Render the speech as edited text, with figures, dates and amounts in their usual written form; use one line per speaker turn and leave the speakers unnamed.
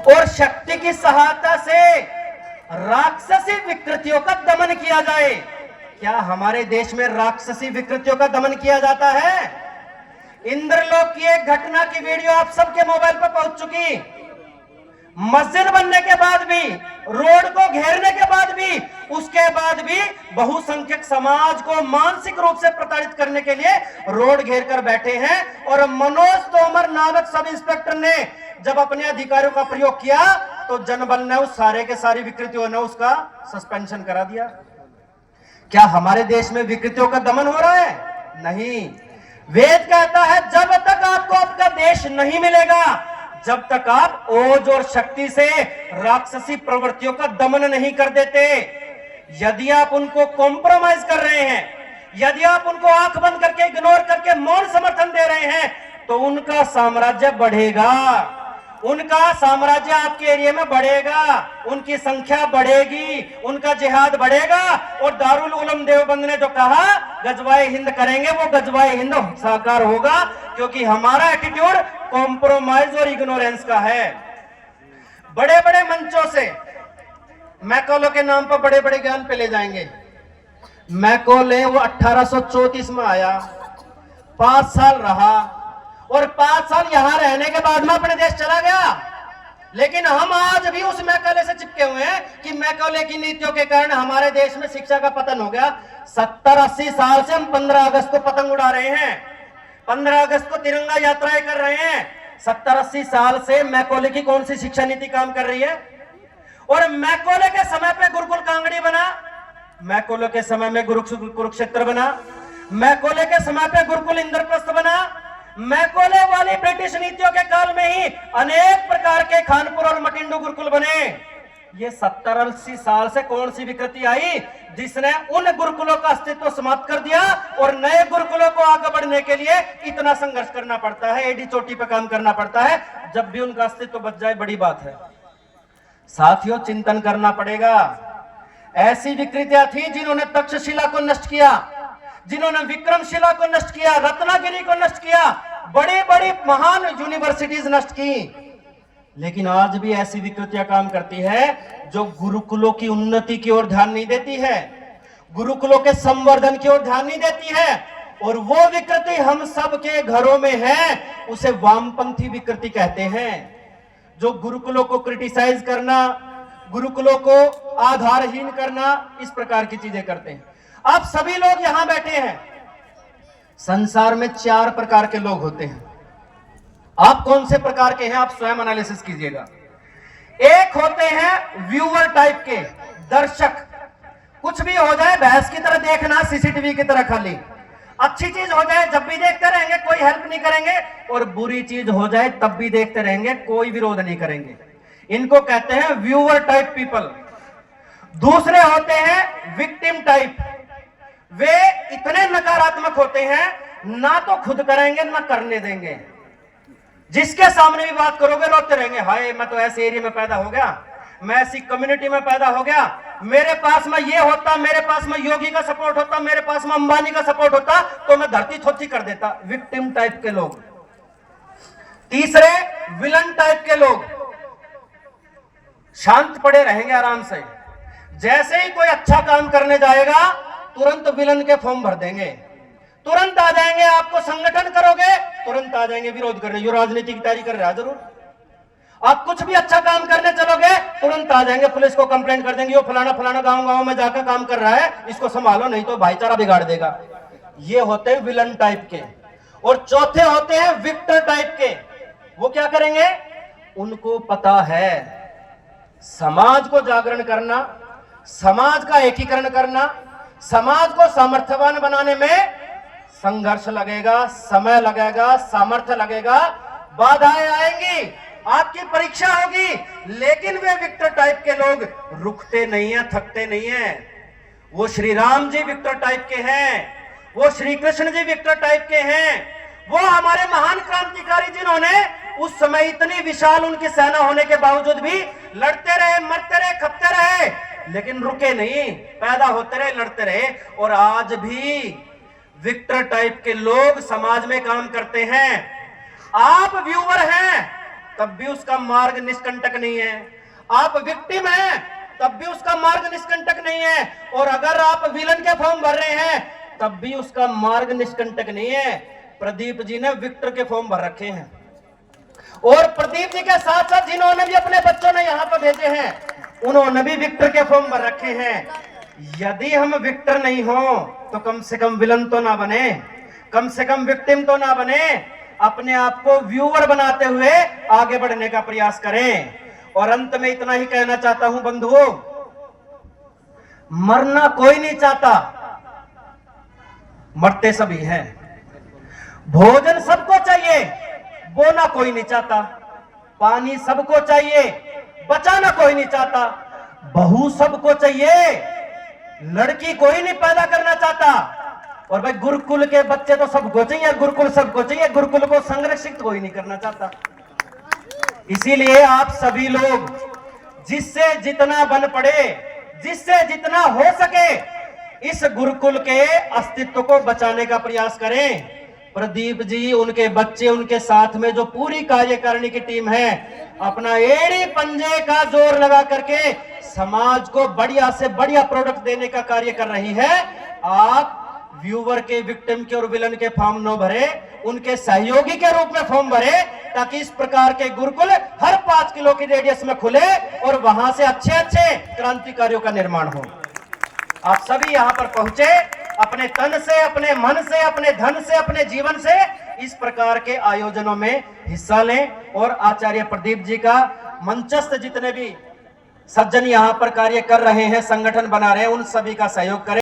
और शक्ति की सहायता से राक्षसी विकृतियों का दमन किया जाए। क्या हमारे देश में राक्षसी विकृतियों का दमन किया जाता है? इंद्रलोक की एक घटना की वीडियो आप सबके मोबाइल पर पहुंच चुकी। मस्जिद बनने के बाद भी, रोड को घेरने के बाद भी, उसके बाद भी बहुसंख्यक समाज को मानसिक रूप से प्रताड़ित करने के लिए रोड घेर कर बैठे हैं। और मनोज तोमर नामक सब इंस्पेक्टर ने जब अपने अधिकारियों का प्रयोग किया तो जनबल ने उस सारे के सारी विकृतियों ने उसका सस्पेंशन करा दिया। क्या हमारे देश में विकृतियों का दमन हो रहा है? नहीं। वेद कहता है जब तक आपको आपका देश नहीं मिलेगा, जब तक आप ओज और शक्ति से राक्षसी प्रवृत्तियों का दमन नहीं कर देते। यदि आप उनको कॉम्प्रोमाइज कर रहे हैं, यदि आप उनको आंख बंद करके, इग्नोर करके मौन समर्थन दे रहे हैं, तो उनका साम्राज्य बढ़ेगा, उनका साम्राज्य आपके एरिया में बढ़ेगा, उनकी संख्या बढ़ेगी, उनका जिहाद बढ़ेगा। और दारुल उलूम देवबंद ने जो कहा गजवाए हिंद करेंगे, वो गजवाए हिंद साकार होगा, क्योंकि हमारा एटीट्यूड कॉम्प्रोमाइज और इग्नोरेंस का है। बड़े बड़े मंचों से मैकॉले के नाम पर बड़े बड़े ज्ञान पे ले जाएंगे। मैकॉले वो 1834 में आया, 5 साल रहा, और 5 साल यहां रहने के बाद में अपने देश चला गया। लेकिन हम आज भी उस मैकॉले से चिपके हुए हैं कि मैकॉले की नीतियों के कारण हमारे देश में शिक्षा का पतन हो गया। 70-80 साल से हम 15 अगस्त को पतंग उड़ा रहे हैं, 15 अगस्त को तिरंगा यात्राएं कर रहे हैं। 70-80 साल से मैकॉले की कौन सी शिक्षा नीति काम कर रही है? और मैकॉले के समय पे गुरुकुल कांगड़ी बना, मैकॉले के समय में कुरुक्षेत्र बना, मैकॉले के समय पे गुरुकुल इंद्रप्रस्थ बना। मैकॉले वाली ब्रिटिश नीतियों के काल में ही अनेक प्रकार के खानपुर और मटिंडू गुरुकुल बने। ये 70-80 साल से कौन सी विकृति आई जिसने उन गुरुकुलों का अस्तित्व समाप्त कर दिया और नए गुरुकुलों को आगे बढ़ने के लिए इतना संघर्ष करना पड़ता है, एडी चोटी पे काम करना पड़ता है। जब भी उनका अस्तित्व बच जाए बड़ी बात है। साथियों, चिंतन करना पड़ेगा। ऐसी विकृतियां थी जिन्होंने तक्षशिला को नष्ट किया, जिन्होंने विक्रमशिला को नष्ट किया, रत्नागिरी को नष्ट किया, बड़ी बड़ी महान यूनिवर्सिटीज नष्ट की। लेकिन आज भी ऐसी विकृतियां काम करती है जो गुरुकुलों की उन्नति की ओर ध्यान नहीं देती है, गुरुकुलों के संवर्धन की ओर ध्यान नहीं देती है। और वो विकृति हम सब के घरों में है, उसे वामपंथी विकृति कहते हैं। जो गुरुकुलों को क्रिटिसाइज करना, गुरुकुलों को आधारहीन करना, इस प्रकार की चीजें करते हैं। आप सभी लोग यहां बैठे हैं। संसार में 4 प्रकार के लोग होते हैं। आप कौन से प्रकार के हैं? आप स्वयं एनालिसिस कीजिएगा। एक होते हैं व्यूअर टाइप के, दर्शक। कुछ भी हो जाए भैंस की तरह देखना, सीसीटीवी की तरह खाली। अच्छी चीज हो जाए जब भी देखते रहेंगे, कोई हेल्प नहीं करेंगे, और बुरी चीज हो जाए तब भी देखते रहेंगे, कोई विरोध नहीं करेंगे। इनको कहते हैं व्यूअर टाइप पीपल। दूसरे होते हैं विक्टिम टाइप। वे इतने नकारात्मक होते हैं, ना तो खुद करेंगे ना करने देंगे। जिसके सामने भी बात करोगे रोते रहेंगे, हाय मैं तो ऐसे एरिया में पैदा हो गया, मैं ऐसी कम्युनिटी में पैदा हो गया, मेरे पास में ये होता, मेरे पास में योगी का सपोर्ट होता, मेरे पास में अंबानी का सपोर्ट होता तो मैं धरती थोथी कर देता। विक्टिम टाइप के लोग। तीसरे विलन टाइप के लोग, शांत पड़े रहेंगे आराम से। जैसे ही कोई अच्छा काम करने जाएगा तुरंत विलन के फॉर्म भर देंगे, तुरंत आ जाएंगे। आपको संगठन करोगे तुरंत आ जाएंगे विरोध करने, ये राजनीति की तैयारी कर रहा है जरूर। आप कुछ भी अच्छा काम करने चलोगे तुरंत आ जाएंगे, पुलिस को कंप्लेंट कर देंगे, वो फलाना फलाना गांव में जाकर काम कर रहा है, इसको संभालो नहीं तो भाईचारा बिगाड़ देगा। ये होते हैं विलन टाइप के। और चौथे होते हैं विक्टर टाइप के। वो क्या करेंगे? उनको पता है समाज को जागरण करना, समाज का एकीकरण करना, समाज को सामर्थ्यवान बनाने में संघर्ष लगेगा, समय लगेगा, सामर्थ्य लगेगा, बाधाएं आएंगी, आपकी परीक्षा होगी। लेकिन वे विक्टर टाइप के लोग रुकते नहीं हैं, थकते नहीं हैं। वो श्री राम जी विक्टर टाइप के हैं, वो श्री कृष्ण जी विक्टर टाइप के हैं, वो हमारे महान क्रांतिकारी जिन्होंने उस समय इतनी विशाल उनकी सेना होने के बावजूद भी लड़ते रहे, मरते रहे, खपते रहे, लेकिन रुके नहीं, पैदा होते रहे, लड़ते रहे। और आज भी विक्टर टाइप के लोग समाज में काम करते हैं। आप व्यूअर हैं, तब भी उसका मार्ग निष्कंटक नहीं है। आप विक्टिम हैं तब भी उसका मार्ग निष्कंटक नहीं है। और अगर आप विलन के फॉर्म भर रहे हैं तब भी उसका मार्ग निष्कंटक नहीं है। प्रदीप जी ने विक्टर के फॉर्म भर रखे हैं। और प्रदीप जी के साथ साथ जिन्होंने भी अपने बच्चों ने यहां पर भेजे हैं उन्होंने भी विक्टर के फॉर्म भर रखे हैं। यदि हम विक्टर नहीं हो तो कम से कम विलन तो ना बने, कम से कम विक्टिम तो ना बने। अपने आप को व्यूअर बनाते हुए आगे बढ़ने का प्रयास करें। और अंत में इतना ही कहना चाहता हूं बंधुओं, मरना कोई नहीं चाहता, मरते सभी हैं। भोजन सबको चाहिए, बोना कोई नहीं चाहता। पानी सबको चाहिए, बचाना कोई नहीं चाहता। बहू सबको चाहिए, लड़की कोई नहीं पैदा करना चाहता। और भाई गुरुकुल के बच्चे तो सबको चाहिए, गुरुकुल सबको चाहिए, गुरुकुल को संरक्षित कोई नहीं करना चाहता। इसीलिए आप सभी लोग जिससे जितना बन पड़े, जिससे जितना हो सके इस गुरुकुल के अस्तित्व को बचाने का प्रयास करें। प्रदीप जी, उनके बच्चे, उनके साथ में जो पूरी कार्यकारिणी की टीम है अपना एड़ी पंजे का जोर लगा करके समाज को बढ़िया से बढ़िया प्रोडक्ट देने का कार्य कर रही है। आप व्यूवर के, विक्टिम के और विलन के फॉर्म न भरे, उनके सहयोगी के रूप में फॉर्म भरे, ताकि इस प्रकार के गुरुकुल हर 5 किलो की रेडियस में खुले और वहां से अच्छे अच्छे क्रांतिकारियों का निर्माण हो। आप सभी यहां पर पहुंचे, अपने तन से, अपने मन से, अपने धन से, अपने जीवन से इस प्रकार के आयोजनों में हिस्सा लें। और आचार्य प्रदीप जी का मंचस्थ जितने भी सज्जन यहां पर कार्य कर रहे हैं, संगठन बना रहे हैं, उन सभी का सहयोग करें।